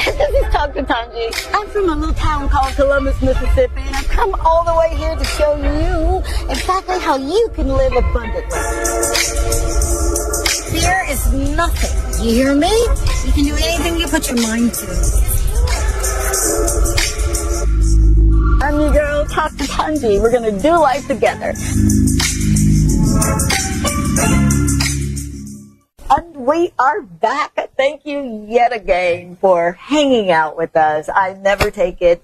This is Talk to Tanji. I'm from a little town called Columbus, Mississippi, and I've come all the way here to show you exactly how you can live abundantly. Fear is nothing. You hear me? You can do anything you put your mind to. I'm your girl, Talk to Tanji. We're going to do life together. And we are back. Thank you yet again for hanging out with us. I never take it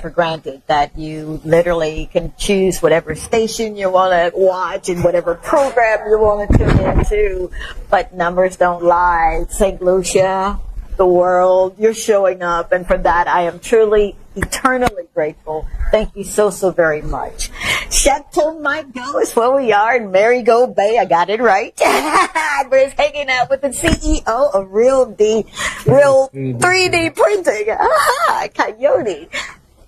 for granted that you literally can choose whatever station you want to watch and whatever program you want to tune into. But numbers don't lie. St. Lucia, the world, you're showing up. And for that, I am truly, eternally grateful. Thank you so very much. Chateau Margaux is where we are in Marigot Bay. I got it right. We're hanging out with the CEO of Real 3D printing. Kayode.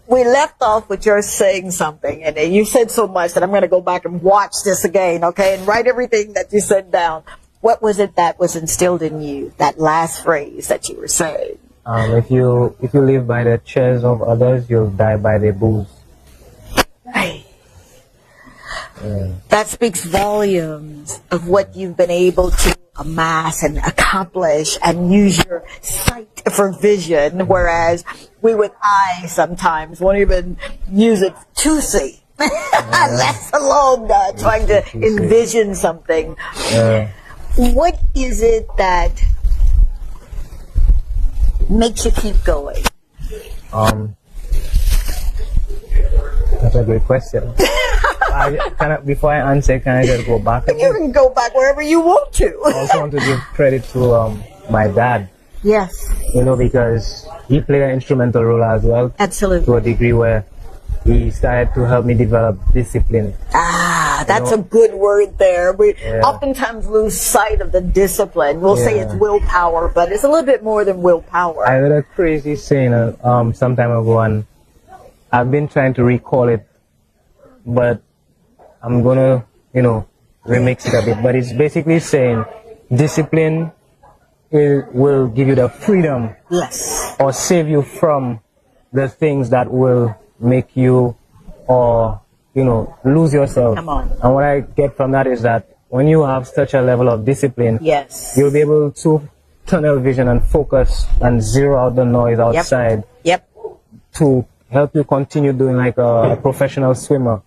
We left off with your saying something, and you said so much that I'm going to go back and watch this again, okay, and write everything that you said down. What was it that was instilled in you, that last phrase that you were saying? If you live by the chairs of others, you'll die by their booze. Right. That speaks volumes of what you've been able to amass and accomplish and use your sight for vision, whereas we with eyes sometimes won't even use it to see. That's alone trying to envision something. What is it that makes you keep going? That's a great question. Before I answer, can I just go back? You can go back wherever you want to. I also want to give credit to my dad. Yes. You know, because he played an instrumental role as well. Absolutely. To a degree where he started to help me develop discipline. That's a good word there. We oftentimes lose sight of the discipline. We'll say it's willpower, but it's a little bit more than willpower. I heard a crazy saying some time ago, and I've been trying to recall it, but I'm gonna, remix it a bit. But it's basically saying discipline will give you the freedom, or save you from the things that will make you, lose yourself. Come on. And what I get from that is that when you have such a level of discipline, you'll be able to tunnel vision and focus and zero out the noise outside. To help you continue doing like a professional swimmer.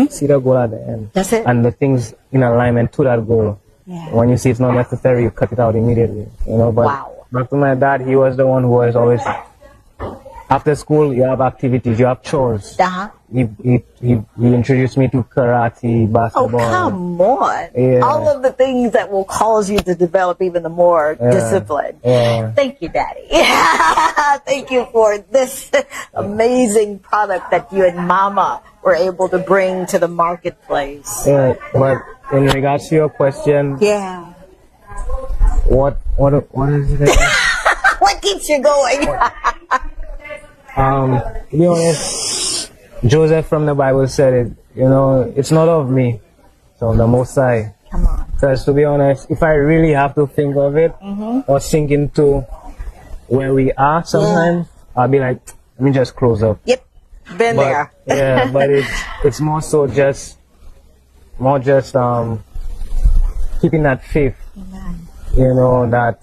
See the goal at the end. That's it. And the things in alignment to that goal. When you see it's not necessary, you cut it out immediately. But back to my dad, he was the one who was always, after school, you have activities, you have chores. He introduced me to karate, basketball. Oh, come on. All of the things that will cause you to develop even the more discipline. Thank you, Daddy. Thank you for this amazing product that you and Mama were able to bring to the marketplace. But in regards to your question, what is it? What keeps you going? To be honest, Joseph from the Bible said it, it's not of me, it's of the Most High. Come on. Because to be honest, if I really have to think of it, or sink into where we are sometimes, I'll be like, let me just close up. Been there. But it's more so just keeping that faith, that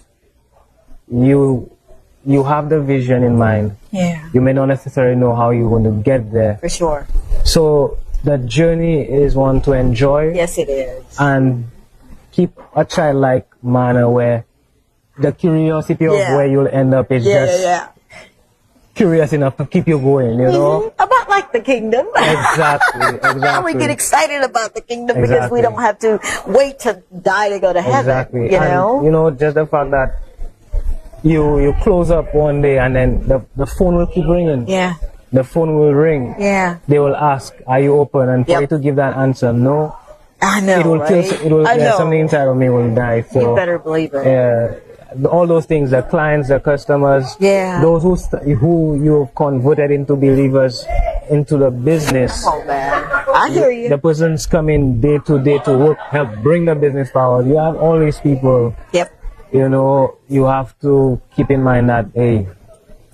you have the vision in mind. Yeah. You may not necessarily know how you're going to get there. For sure. So the journey is one to enjoy. Yes, it is. And keep a childlike manner where the curiosity of Yeah. where you'll end up is just curious enough to keep you going, you know? About like the kingdom. Exactly. We get excited about the kingdom because we Exactly. don't have to wait to die to go to heaven. Exactly. You know? And, you know, just the fact that you close up one day and then the phone will keep ringing. Yeah. The phone will ring. Yeah. They will ask, "Are you open?" And for Yep. you to give that answer, no, I know, it will right? kill. It will. I know. Something inside of me will die. So You better believe it. all those things, the clients, the customers, Yeah. those who you've converted into believers into the business. Oh man, I hear you. The person's coming day to day to work, help bring the business forward. You have all these people. Yep. You know, you have to keep in mind that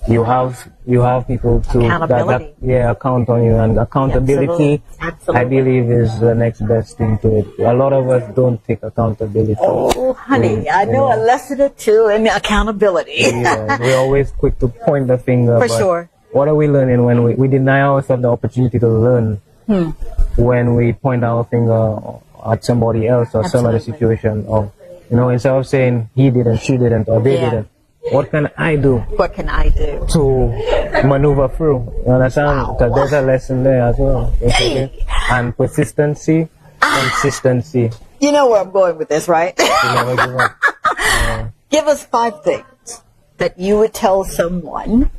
you have people to Accountability. account on you, and accountability. Absolutely. I believe is the next best thing to it. A lot of us don't take accountability. Oh, honey, I know a lesson or two in accountability. Yeah, we're always quick to point the finger. For but sure. What are we learning when we deny ourselves the opportunity to learn? When we point our finger at somebody else or some other Absolutely. situation, of, you know, instead of saying he didn't, she didn't, or they Yeah. didn't, what can I do What can I do? to maneuver through? You understand? Because there's a lesson there as well. Okay? And persistency, consistency. You know where I'm going with this, right? You never give up. Give us 5 things that you would tell someone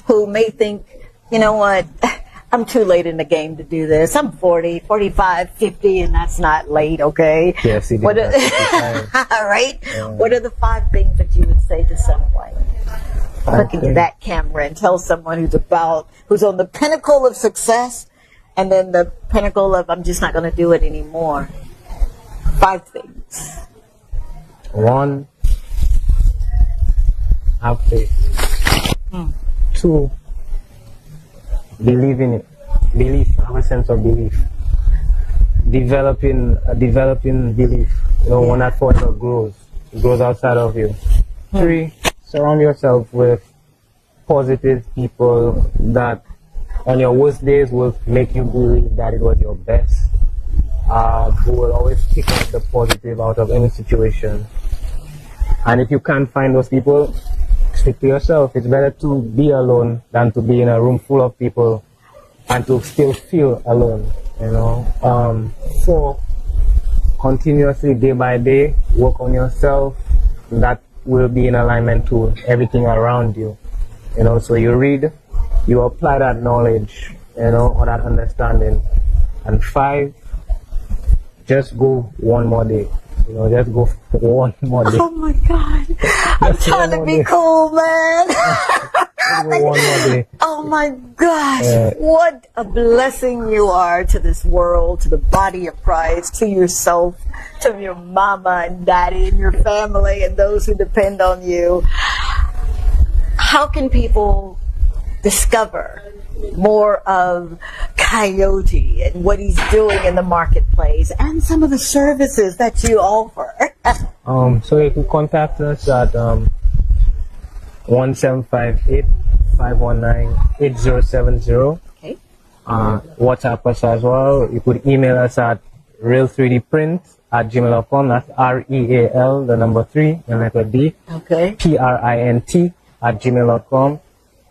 who may think, you know what, I'm too late in the game to do this. I'm 40, 45, 50, and that's not late, okay? Yes, it is. What are, all right? What are the 5 things that you would say to someone? Look into that camera and tell someone who's on the pinnacle of success, and then the pinnacle of I'm just not going to do it anymore. 5 things. 1, have faith. 2, believe in it. Belief, have a sense of belief. Developing belief. You know, when that forever grows, it grows outside of you. 3, surround yourself with positive people that on your worst days will make you believe that it was your best. Who will always pick up the positive out of any situation. And if you can't find those people, stick to yourself. It's better to be alone than to be in a room full of people and to still feel alone, you know. 4, continuously, day by day, work on yourself. That will be in alignment to everything around you, you know. So you read, you apply that knowledge, you know, or that understanding. And 5, just go one more day. You know, just go one more day. Oh my God. I'm trying to be cool, man. Just go one more day. Oh my gosh. What a blessing you are to this world, to the body of Christ, to yourself, to your mama and daddy and your family and those who depend on you. How can people discover more of Kayode and what he's doing in the marketplace and some of the services that you offer? So you can contact us at 1758-519-8070. Okay. WhatsApp us as well. You could email us at real3dprint@gmail.com. That's REAL, the number 3, the letter D, Okay. PRINT@gmail.com.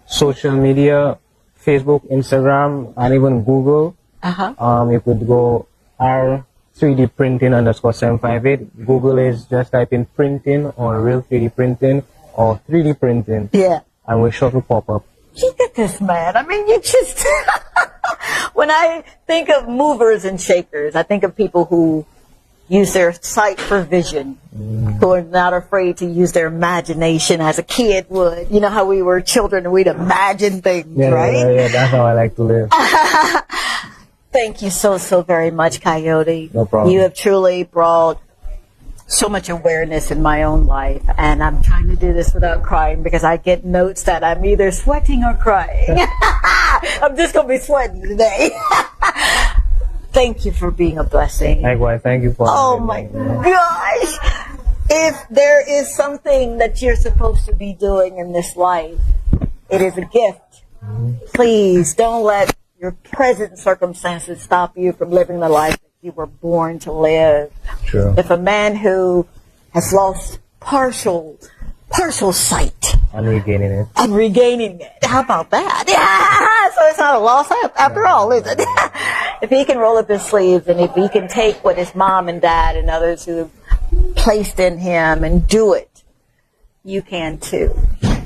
Social media, Facebook, Instagram, and even Google. You could go R3D printing _758. Google is just type in printing or real 3D printing or 3D printing. Yeah. And we're sure to pop up. Look at this man. I mean, you just, when I think of movers and shakers, I think of people who use their sight for vision, who are not afraid to use their imagination as a kid would. You know how we were children and we'd imagine things, right? Yeah, that's how I like to live. Thank you so very much, Kayode. No problem. You have truly brought so much awareness in my own life, and I'm trying to do this without crying because I get notes that I'm either sweating or crying. I'm just going to be sweating today. Thank you for being a blessing. Likewise, thank you for Oh having my me. gosh. If there is something that you're supposed to be doing in this life, it is a gift. Please don't let your present circumstances stop you from living the life that you were born to live. True. If a man who has lost partial sight I'm regaining it. and regaining it, how about that? Yeah, so it's not a loss after all, is it? If he can roll up his sleeves and if he can take what his mom and dad and others who have placed in him and do it, you can too.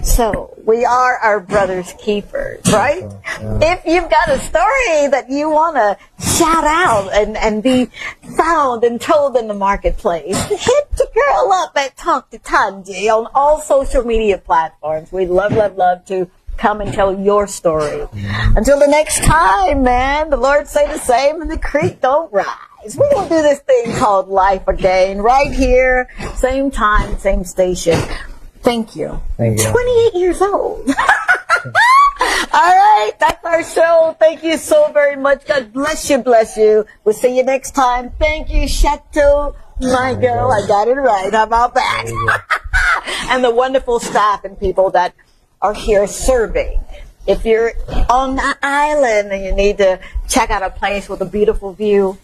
So we are our brother's keepers, right? If you've got a story that you want to shout out and be found and told in the marketplace, hit the girl up at Talk to Tanji on all social media platforms. We'd love to come and tell your story. Until the next time, man, the Lord say the same and the creek don't rise. We're going to do this thing called life again, right here, same time, same station. Thank you. Thank you. 28 years old. All right, that's our show. Thank you so very much. God bless you, bless you. We'll see you next time. Thank you, Chateau. My girl, I got it right. How about that? And the wonderful staff and people that are here serving. If you're on the island and you need to check out a place with a beautiful view,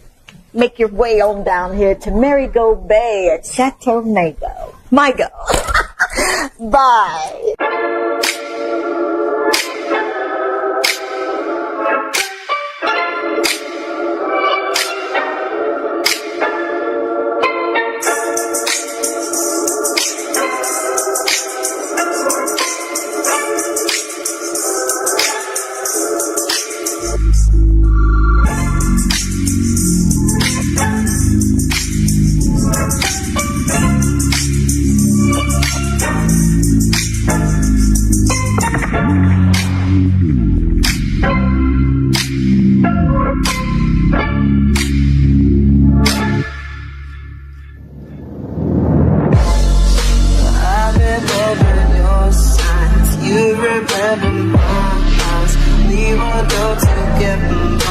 make your way on down here to Marigot Bay at Chateau Mago. My girl. Bye. You remember my eyes, we were built together.